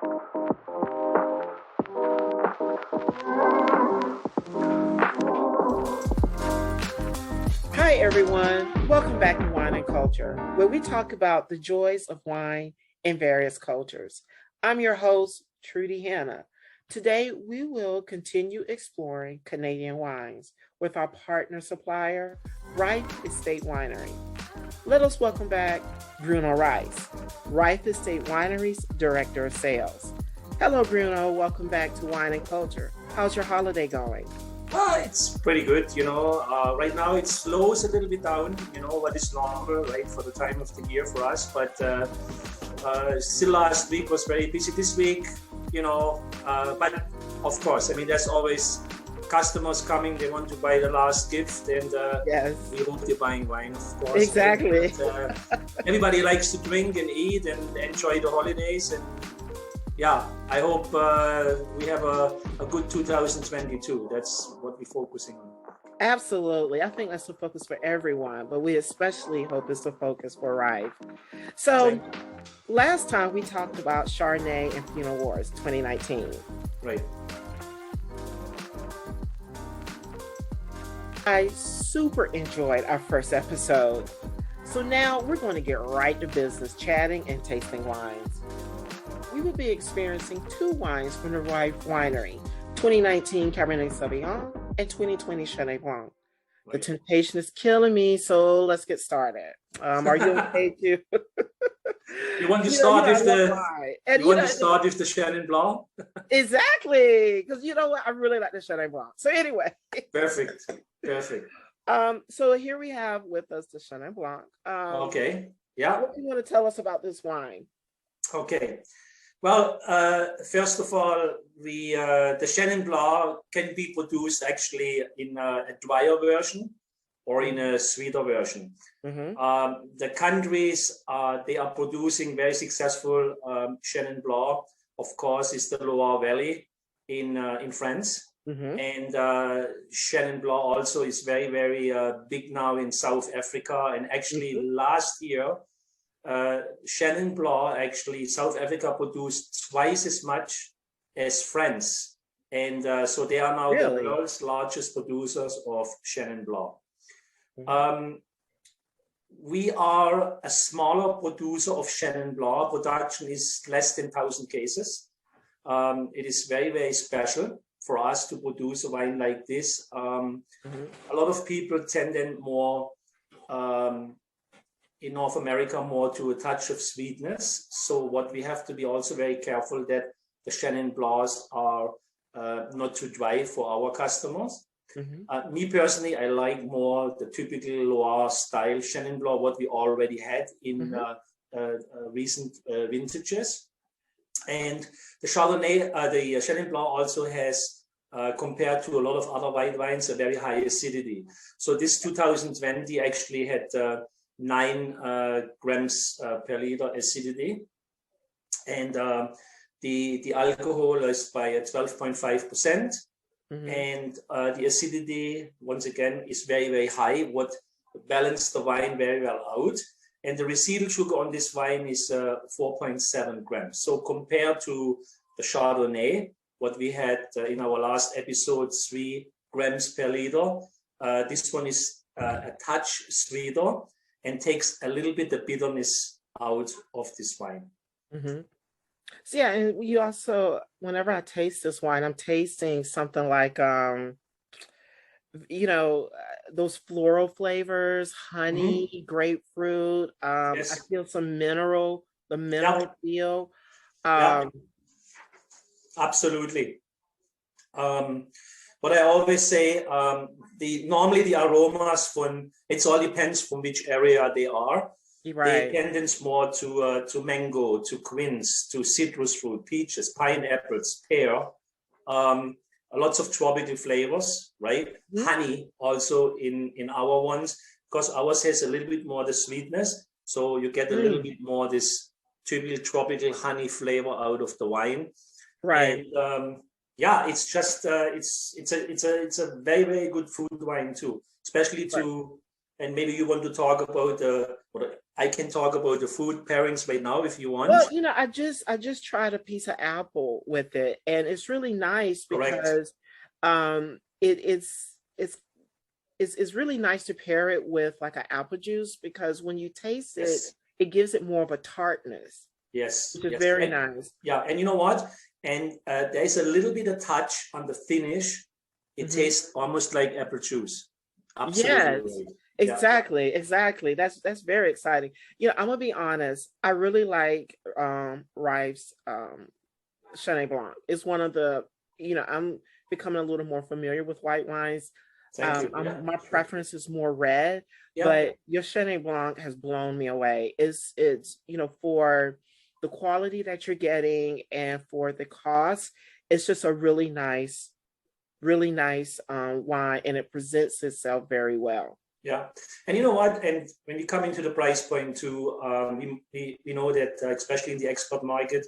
Hi, everyone. Welcome back to Wine and Culture, where we talk about the joys of wine in various cultures. I'm your host, Trudy Hanna. Today, we will continue exploring Canadian wines with our partner supplier, Reif Estate Winery. Let us welcome back Bruno Reis, Reif Estate Winery's Director of Sales. Hello, Bruno. Welcome back to Wine and Culture. How's your holiday going? It's pretty good, right now it slows a little bit down, what is normal, right, for the time of the year for us. But still last week was very busy this week, but of course, there's always customers coming, they want to buy the last gift, and Yes, we hope they're buying wine, of course. exactly. But, everybody likes to drink and eat and enjoy the holidays, and yeah, I hope we have a good 2022. That's what we're focusing on. Absolutely. I think that's the focus for everyone, but we especially hope it's the focus for Reif. So last time we talked about Chardonnay and Pinot Noirs 2019. Right. I super enjoyed our first episode. So now we're going to get right to business, chatting and tasting wines. We will be experiencing two wines from the Reif Winery, 2019 Cabernet Sauvignon and 2020 Chenin Blanc. Right. The temptation is killing me, so let's get started. Are you okay to? You want to start with the the Chenin Blanc? Exactly, because you know what, I really like the Chenin Blanc. So anyway, Perfect. so here we have with us the Chenin Blanc. Okay. Yeah. What do you want to tell us about this wine? Okay. Well, first of all, the Chenin Blanc can be produced actually in a drier version or in a sweeter version. Mm-hmm. The countries they are producing very successful Chenin Blanc, of course, is the Loire Valley in France. Mm-hmm. And Chenin Blanc also is very, very big now in South Africa. And actually last year, Chenin Blanc, actually, South Africa produced twice as much as France. And so they are now Really? the world's largest producers of Chenin Blanc. Mm-hmm. We are a smaller producer of Chenin Blanc. Production is less than 1,000 cases. It is very, very special for us to produce a wine like this. A lot of people tend then more in North America more to a touch of sweetness. So what we have to be also very careful that the Chenin Blancs are not too dry for our customers. Mm-hmm. Me personally, I like more the typical Loire style Chenin Blanc, what we already had in recent vintages. And the Chardonnay, the Chenin Blanc also has, compared to a lot of other white wines, a very high acidity. So this 2020 actually had 9 grams per liter acidity, and the alcohol is by 12.5%, and the acidity once again is very, very high, what balanced the wine very well out. And the residual sugar on this wine is 4.7 grams. So compared to the Chardonnay, what we had in our last episode, 3 grams per liter, this one is a touch sweeter and takes a little bit the bitterness out of this wine. Mm-hmm. So yeah, and you also, whenever I taste this wine, I'm tasting something like those floral flavors, honey, grapefruit. Yes. I feel some mineral feel. Absolutely. What I always say, normally the aromas it all depends from which area they are. Right. They tend more to mango, to quince, to citrus fruit, peaches, pineapples, pear, lots of tropical flavors, right? Honey also in our ones, because ours has a little bit more the sweetness, so you get a little bit more this typical tropical honey flavor out of the wine. Right. And it's just it's a very, very good food wine too, especially and maybe you want to talk about I can talk about the food pairings right now if you want. Well, I just tried a piece of apple with it, and it's really nice Correct. because it's really nice to pair it with like an apple juice, because when you taste it, Yes. it gives it more of a tartness, Yes. which is Yes. very And, nice. yeah. And you know what? And there's a little bit of touch on the finish. It Hmm. tastes almost like apple juice. Absolutely Yes, right. Yeah. exactly. That's very exciting. I'm gonna be honest. I really like Reif's Chenin Blanc. It's one of the, I'm becoming a little more familiar with white wines. Thank you. Yeah. My preference is more red, Yeah. but your Chenin Blanc has blown me away. It's for the quality that you're getting and for the cost, it's just a really nice wine, and it presents itself very well. Yeah, and you know what? And when we come into the price point too, we know that especially in the export market,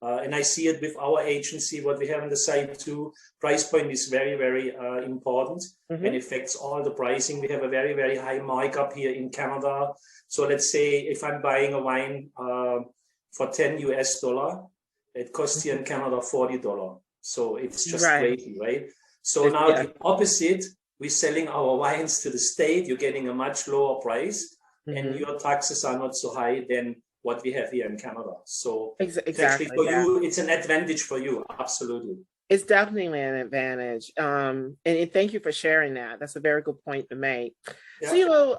and I see it with our agency, what we have on the site too. Price point is very, very important and Hmm. affects all the pricing. We have a very, very high markup here in Canada. So let's say if I'm buying a wine for $10, it costs here in Canada $40. So it's just Right. crazy, right? So now Yeah. the opposite, we're selling our wines to the state, you're getting a much lower price, and Hmm. your taxes are not so high than what we have here in Canada. So it's actually Exactly. for Yeah. you, it's an advantage for you, absolutely. It's definitely an advantage. And thank you for sharing that. That's a very good point to make. So, Yeah.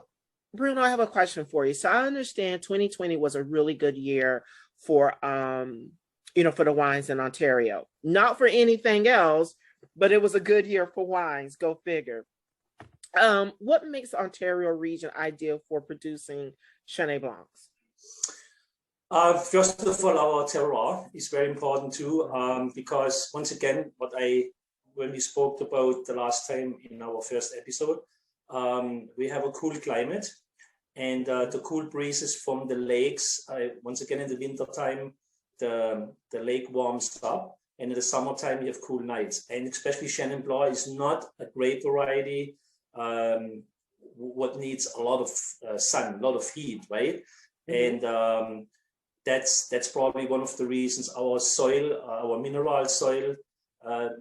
Bruno, I have a question for you. So I understand 2020 was a really good year for for the wines in Ontario. Not for anything else, but it was a good year for wines. Go figure. What makes the Ontario region ideal for producing Chenin Blancs? First of all, our terroir is very important too, because once again, when we spoke about the last time in our first episode, we have a cool climate, and the cool breezes from the lakes. Once again, in the winter time, the lake warms up, and in the summertime, you have cool nights. And especially Chenin Blanc is not a grape variety what needs a lot of sun, a lot of heat, right? Mm-hmm. And that's probably one of the reasons our soil, our mineral soil,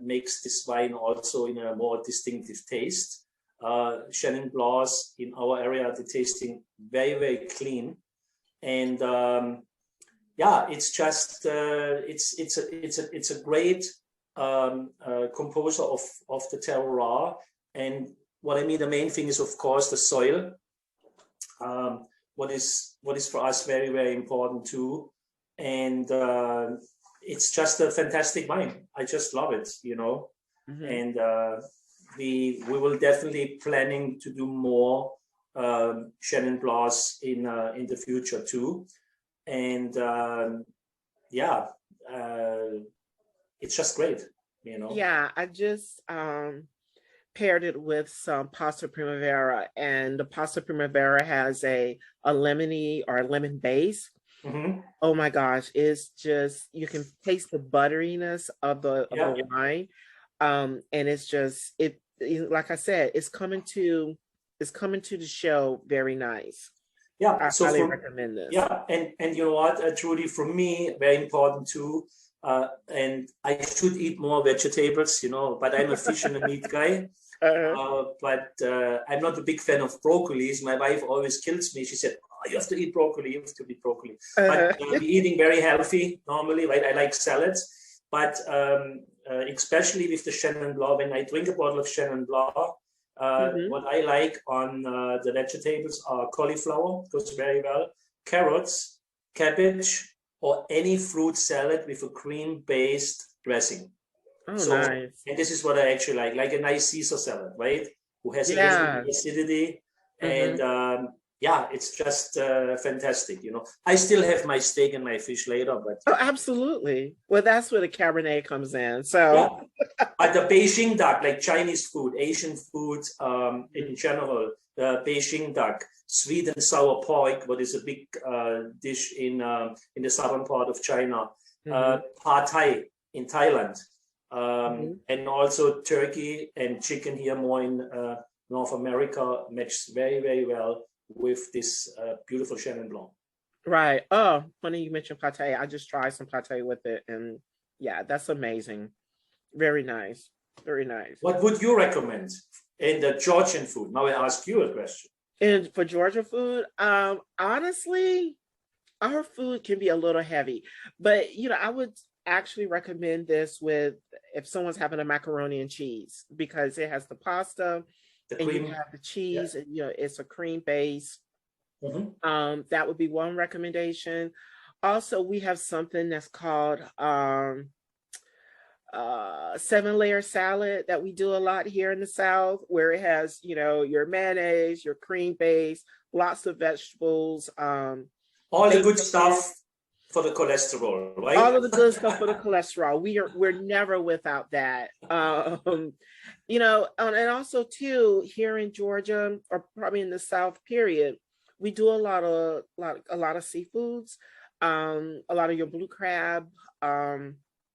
makes this wine also in a more distinctive taste. Chenin Blancs in our area, they're tasting very, very clean, and yeah, it's just it's a great composer of the terroir. And what I mean, the main thing is of course the soil. What is for us very, very important too, and it's just a fantastic wine. I just love it, Mm-hmm. and we will definitely planning to do more Chenin Blancs in the future too, and yeah, it's just great. Yeah, I just paired it with some pasta primavera, and the pasta primavera has a lemony or a lemon base. Mm-hmm. Oh my gosh, it's just, you can taste the butteriness of the Yeah, wine. And it's just, like I said, it's coming to the show very nice. yeah. I So highly from recommend this. yeah, and you know what, Trudy, for me, very important too. And I should eat more vegetables, but I'm a fish and a meat guy. Uh, But I'm not a big fan of broccolis. My wife always kills me. She said, "Oh, you have to eat broccoli. You have to eat broccoli." But uh, we're eating very healthy normally, right? I like salads, but especially with the Chenin Blanc, when I drink a bottle of Chenin Blanc, mhm. what I like on the vegetables are cauliflower, goes very well, carrots, cabbage, or any fruit salad with a cream-based dressing. Oh, So, nice. and this is what I actually like a nice Caesar salad, right? Who has a little bit of Yeah. acidity. And Hmm. yeah, it's just fantastic. I still have my steak and my fish later, but Oh, absolutely. Well, that's where the Cabernet comes in. yeah. So, But the Beijing duck, like Chinese food, Asian food in mhm, general, the Beijing duck, sweet and sour pork, what is a big dish in the southern part of China, mhm, pad thai in Thailand, mhm. and also turkey and chicken here more in North America matches very, very well with this beautiful Chenin Blanc. Right. Oh, funny you mentioned pate. I just tried some pate with it, and yeah, that's amazing. Very nice. Very nice. What would you recommend in the Georgian food? Now I ask you a question. And for Georgia food, honestly, our food can be a little heavy, but I would actually recommend this with if someone's having a macaroni and cheese because it has the pasta and you have the cheese, and it's a cream base. That would be one recommendation. Also, we have something that's called 7-layer salad that we do a lot here in the South, where it has your mayonnaise, your cream base, lots of vegetables, all the good stuff for the cholesterol, right? All of the good stuff for the cholesterol. We're never without that. And also too, here in Georgia, or probably in the South period, we do a lot of seafoods, a lot of your blue crab,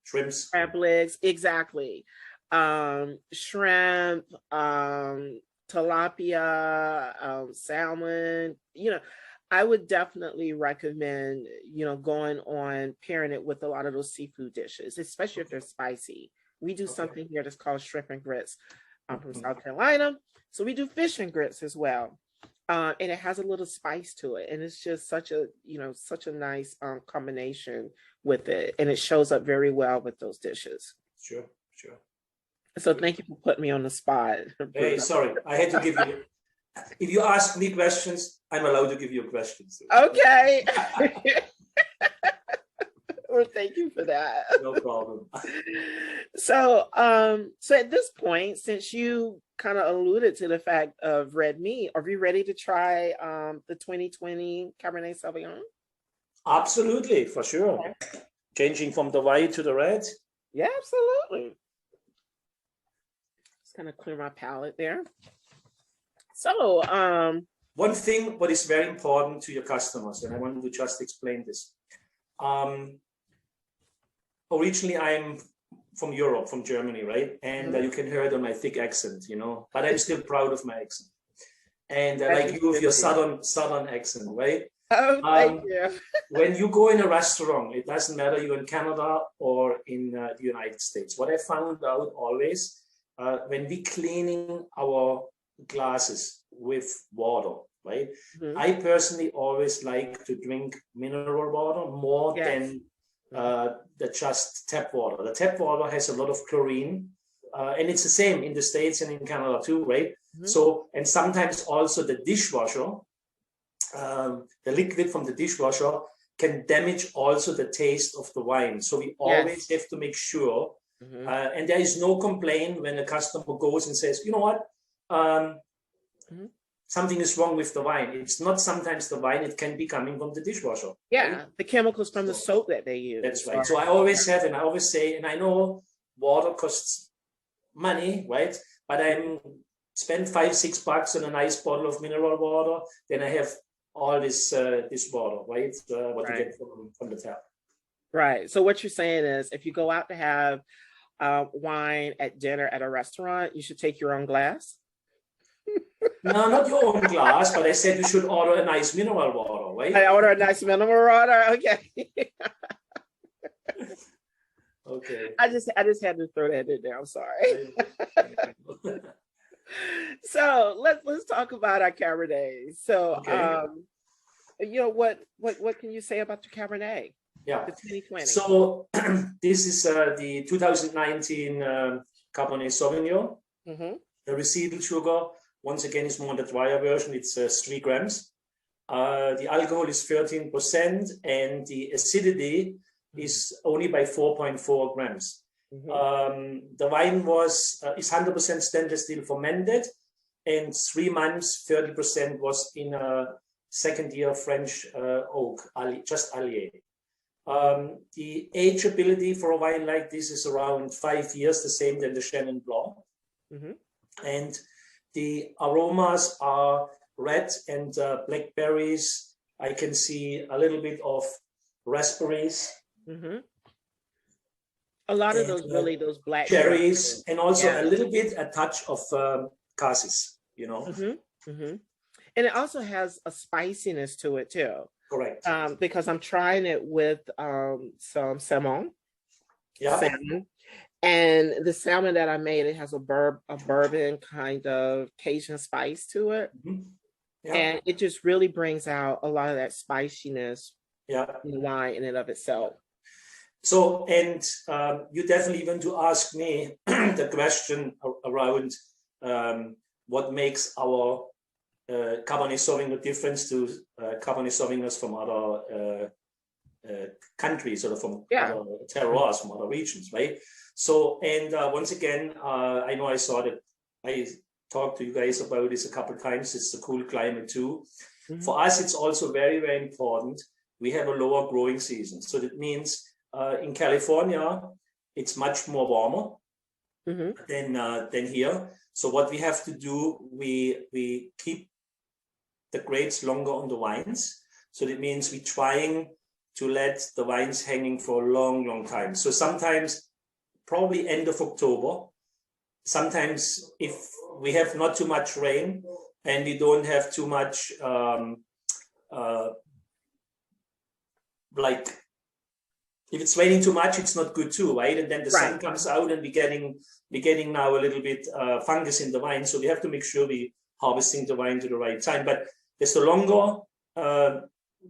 shrimps, crab legs, exactly, shrimp, tilapia, salmon. I would definitely recommend going on pairing it with a lot of those seafood dishes, especially if they're spicy. We do something here that's called shrimp and grits. I'm from South Carolina, so we do fish and grits as well. And it has a little spice to it, and it's just such a nice combination with it, and it shows up very well with those dishes. Sure. So thank you for putting me on the spot. Hey, sorry, I had to give you. If you ask me questions, I'm allowed to give you questions. Okay. Well, thank you for that. No problem. So at this point, since you kind of alluded to the fact of red meat, are we ready to try the 2020 Cabernet Sauvignon? Absolutely, for sure. Okay. Changing from the white to the red. Yeah, absolutely. Just kind of clear my palate there. So, one thing what is very important to your customers, and I want to just explain this. Originally, I'm from Europe, from Germany, right? And you can hear it on my thick accent, but I'm still proud of my accent. And like you with your southern accent, right? Oh, thank you. When you go in a restaurant, it doesn't matter you're in Canada or in the United States. What I found out always, when we cleaning our glasses with water, right? I personally always like to drink mineral water more than the just tap water. The tap water has a lot of chlorine, and it's the same in the States and in Canada too, right? So, and sometimes also the dishwasher, the liquid from the dishwasher can damage also the taste of the wine. So we always have to make sure, and there is no complaint when a customer goes and says, you know what, something is wrong with the wine. It's not sometimes the wine, it can be coming from the dishwasher. Yeah, right? The chemicals from the soap that they use. That's right. So I always have, and I always say, and I know water costs money, right? But I'm spend $5-6 on a nice bottle of mineral water, then I have all this water, right? What you get from the tap. Right. So what you're saying is, if you go out to have wine at dinner at a restaurant, you should take your own glass. No, not your own glass, but I said you should order a nice mineral water, right? I order a nice mineral water. Okay. Okay. I just had to throw that in there. I'm sorry. So let's talk about our Cabernet. So what can you say about the Cabernet? Yeah. The 2020. So this is the 2019 Cabernet Sauvignon. The residual sugar, once again, is more the drier version. It's 3 grams. The alcohol is 13%, and the acidity is only by 4.4 grams. The wine is 100% stainless steel fermented, and 3 months, 30% was in a second-year French oak, just Allier. The ageability for a wine like this is around 5 years, the same than the Chenin Blanc. And the aromas are red and blackberries. I can see a little bit of raspberries. A lot of those black cherries, and also a little bit a touch of cassis, And it also has a spiciness to it too. Correct. Because I'm trying it with some salmon, Yeah. salmon. And the salmon that I made, it has a bourbon kind of Cajun spice to it. Yeah. And it just really brings out a lot of that spiciness in the wine in and of itself. So, and you definitely want to ask me the question around what makes our Cabernet Sauvignon difference to Cabernet Sauvignons from other countries or from other terroirs, from other regions, right? So, and once again, I know I saw that I talked to you guys about this a couple of times. It's a cool climate too. For us, it's also very, very important. We have a lower growing season. So that means in California, it's much more warmer than here. So what we have to do, we keep the grapes longer on the vines. So that means we're trying to let the vines hanging for a long, long time. So sometimes probably end of October. Sometimes if we have not too much rain and we don't have too much like if it's raining too much, it's not good too, right? And then the sun comes out and we're getting now a little bit fungus in the vine. So we have to make sure we harvesting the vine to the right time. But desto longer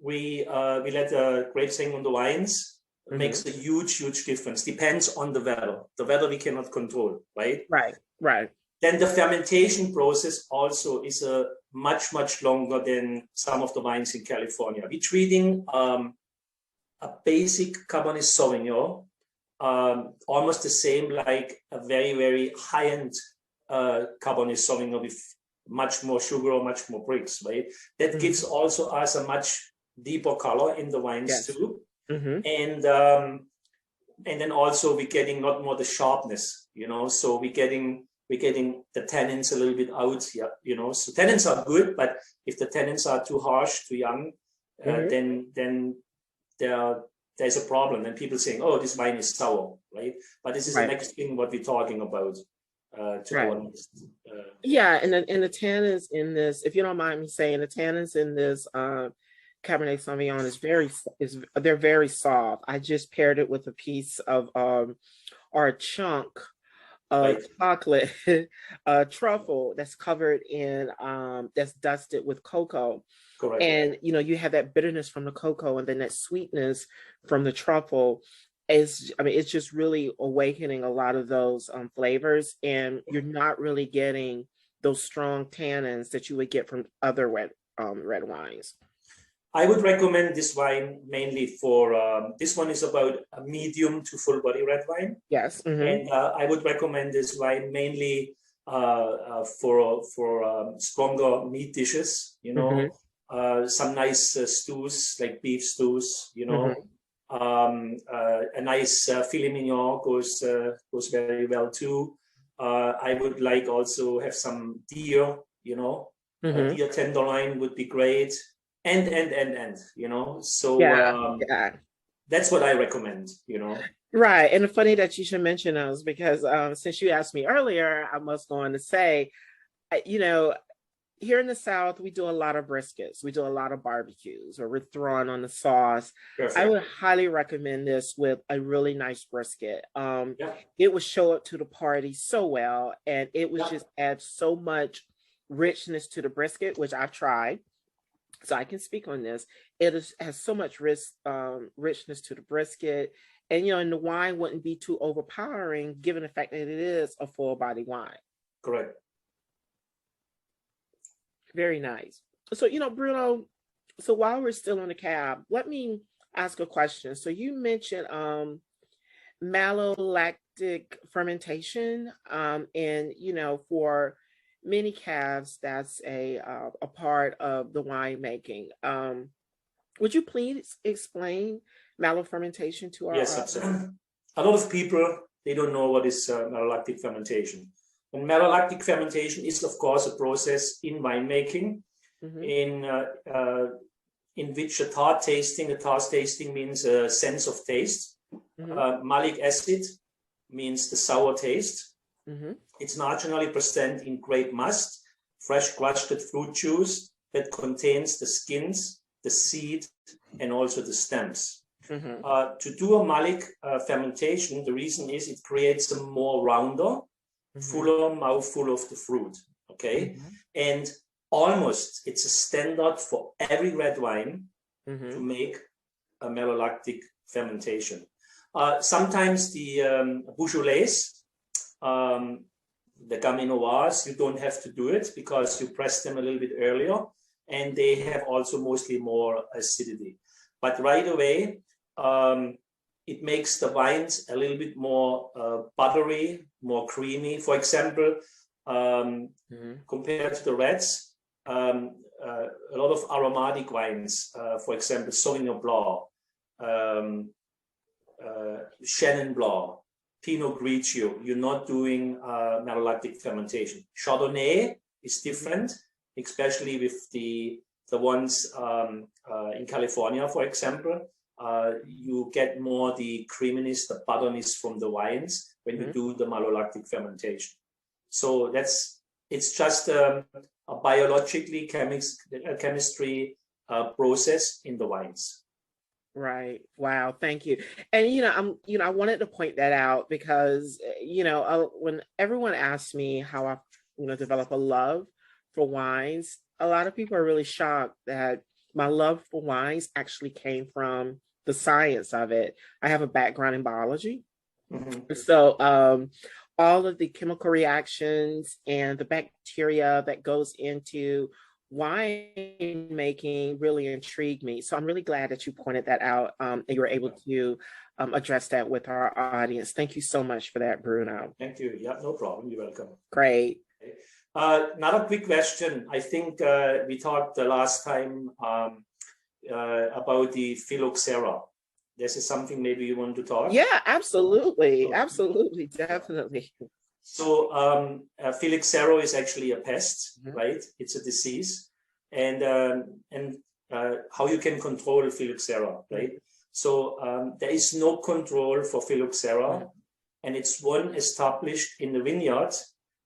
we let the grapes hang on the vines, makes a huge, huge difference. Depends on the weather. The weather we cannot control, right? Right. Then the fermentation process also is a much, much longer than some of the wines in California. We're treating a basic Cabernet Sauvignon almost the same like a very, very high-end Cabernet Sauvignon with much more sugar or much more bricks, right? That gives also us a much deeper color in the wines too. And then also we're getting not more the sharpness, you know, so we're getting the tannins a little bit out here, you know. So tannins are good, but if the tannins are too harsh, too young, then there's a problem. And people saying, oh, this wine is sour, right? But this is the next thing what we're talking about. Our next, and the tannins in this, if you don't mind me saying, the tannins in this Cabernet Sauvignon they're very soft. I just paired it with a piece of or a chunk of chocolate truffle that's covered in that's dusted with cocoa. Correct. And you know, you have that bitterness from the cocoa and then that sweetness from the truffle. It's just really awakening a lot of those flavors, and you're not really getting those strong tannins that you would get from other red wines. I would recommend this wine mainly for, this one is about a medium to full body red wine. Yes. And I would recommend this wine mainly for stronger meat dishes, you know, some nice stews, like beef stews, you know. A nice filet mignon goes very well too. I would like also have some deer, you know, deer tenderloin would be great. And you know, so that's what I recommend, you know. Right. And funny that you should mention those, because since you asked me earlier, I must go on to say, you know, here in the South, we do a lot of briskets. We do a lot of barbecues, or we're throwing on the sauce. Perfect. I would highly recommend this with a really nice brisket. It would show up to the party so well, and it would just add so much richness to the brisket, which I've tried. So I can speak on this. Has so much richness to the brisket. And, you know, and the wine wouldn't be too overpowering, given the fact that it is a full body wine. Correct. Very nice. So, you know, Bruno, so while we're still on the cab, let me ask a question. So you mentioned malolactic fermentation, and, you know, for many calves, that's a part of the winemaking. Would you please explain fermentation to our Yes, absolutely. A lot of people, they don't know what is malolactic fermentation. And malolactic fermentation is, of course, a process in winemaking in which a tart tasting means a sense of taste. Malic acid means the sour taste. It's naturally present in grape must, fresh crushed fruit juice, that contains the skins, the seed, and also the stems. To do a malic fermentation, the reason is it creates a more rounder, fuller mouthful of the fruit. Okay, and almost it's a standard for every red wine to make a malolactic fermentation. Sometimes the Beaujolais, the Gamay Noirs, you don't have to do it because you press them a little bit earlier, and they have also mostly more acidity. But right away, it makes the wines a little bit more buttery, more creamy. For example, compared to the reds, a lot of aromatic wines, for example, Sauvignon Blanc, Chenin Blanc, Pinot Grigio, you're not doing malolactic fermentation. Chardonnay is different, especially with the ones in California, for example. You get more the creaminess, the butterness from the wines when you do the malolactic fermentation. So it's just a biologically chemistry process in the wines. Right. Wow. Thank you. And, I wanted to point that out because, when everyone asks me how I, develop a love for wines, a lot of people are really shocked that my love for wines actually came from the science of it. I have a background in biology. So, all of the chemical reactions and the bacteria that goes into wine making really intrigued me. So I'm really glad that you pointed that out and you were able to address that with our audience. Thank you so much for that, Bruno. Thank you. Yeah, no problem. You're welcome. Great. Another quick question. I think we talked the last time about the phylloxera. This is something maybe you want to talk? Yeah, absolutely. Absolutely. Definitely. So phylloxera is actually a pest, right? It's a disease, and how you can control phylloxera, right? So there is no control for phylloxera, and it's one established in the vineyard.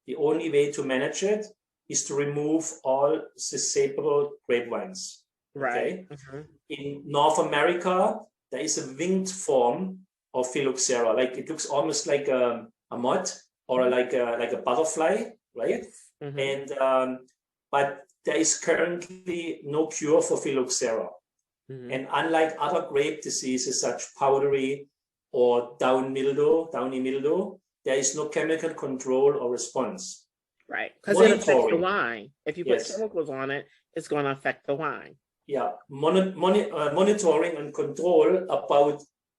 The only way to manage it is to remove all cessapable grape vines. Right. Okay? In North America, there is a winged form of phylloxera. Like it looks almost like a moth or like a butterfly, right? And but there is currently no cure for phylloxera. And unlike other grape diseases such powdery or downy mildew, there is no chemical control or response. Right, because it affects the wine. If you put chemicals on it, it's going to affect the wine. Yeah, monitoring and control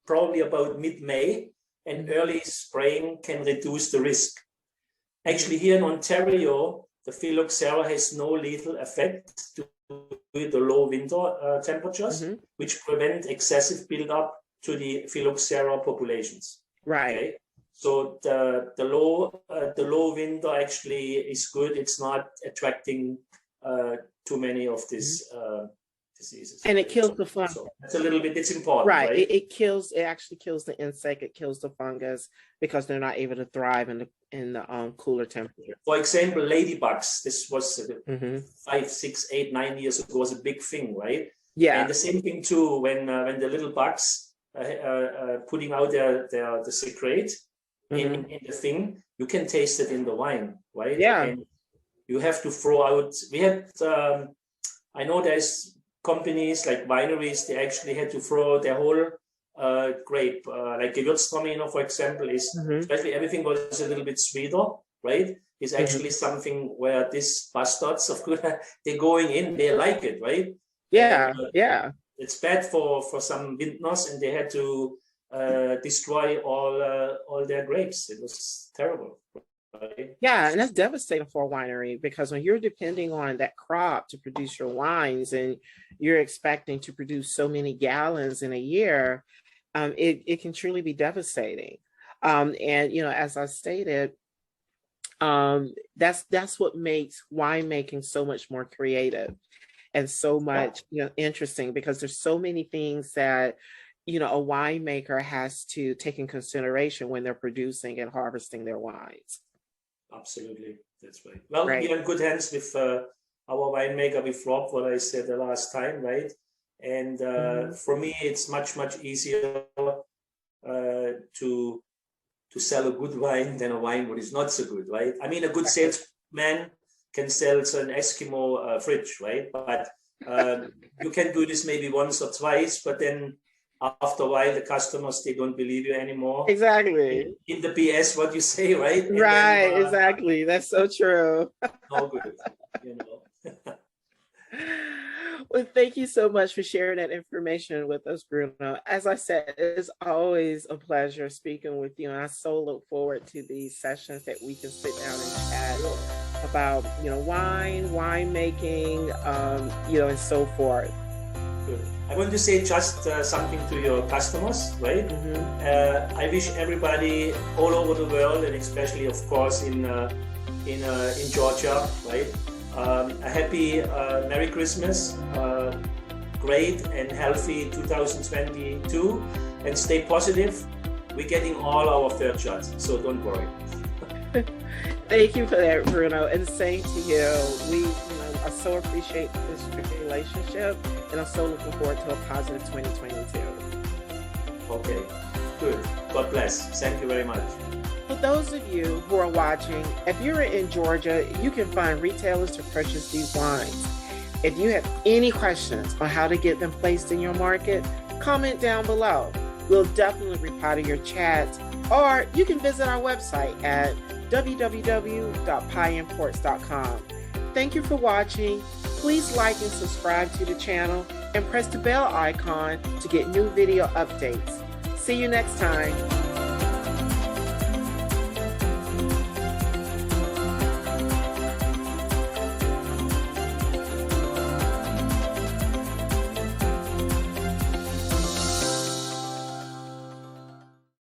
probably about mid-May and early spring can reduce the risk. Actually, here in Ontario, the phylloxera has no lethal effect due to the low winter temperatures, which prevent excessive buildup to the phylloxera populations. Right. Okay? So the low winter actually is good. It's not attracting too many of these diseases. And it kills the fungus. So it's a little bit, it's important, right? It actually kills the insect. It kills the fungus because they're not able to thrive in the cooler temperature. For example, ladybugs. This was 5, 6, 8, 9 years ago was a big thing, right? Yeah. And the same thing too when the little bugs putting out the secrete in the thing, you can taste it in the wine, right? Yeah. And you have to throw out. We had I know there's companies like wineries, they actually had to throw their whole grape, like Gewürztraminer, for example, is especially everything was a little bit sweeter, right? Is actually something where these bastards of good, they're going in, they like it, right? Yeah, and, it's bad for some vintners, and they had to destroy all their grapes. It was terrible. Right? Yeah, and that's devastating for a winery because when you're depending on that crop to produce your wines and you're expecting to produce so many gallons in a year, it can truly be devastating. And as I stated, that's what makes winemaking so much more creative and so much interesting, because there's so many things that a winemaker has to take in consideration when they're producing and harvesting their wines. Absolutely, that's right. Well, we're in good hands with our winemaker with Rob, what I said the last time, right? And for me, it's much easier to sell a good wine than a wine what is not so good, right? I mean, a good salesman can sell an Eskimo fridge, right? But you can do this maybe once or twice, but then after a while, the customers, they don't believe you anymore. Exactly. In the BS, what you say, right? And right, then, exactly. That's so true. No good, you know. Well, thank you so much for sharing that information with us, Bruno. As I said, it's always a pleasure speaking with you, and I so look forward to these sessions that we can sit down and chat about, wine making, and so forth. Good. I want to say just something to your customers, right? I wish everybody all over the world, and especially, of course, in Georgia, right? A happy Merry Christmas, great and healthy 2022, and stay positive. We're getting all our third shots, so don't worry. Thank you for that, Bruno, and same to you. We, I so appreciate this relationship, and I'm so looking forward to a positive 2022. Okay, good. God bless. Thank you very much. For those of you who are watching, if you're in Georgia, you can find retailers to purchase these wines. If you have any questions on how to get them placed in your market, comment down below. We'll definitely reply to your chats, or you can visit our website at www.pieimports.com. Thank you for watching. Please like and subscribe to the channel and press the bell icon to get new video updates. See you next time.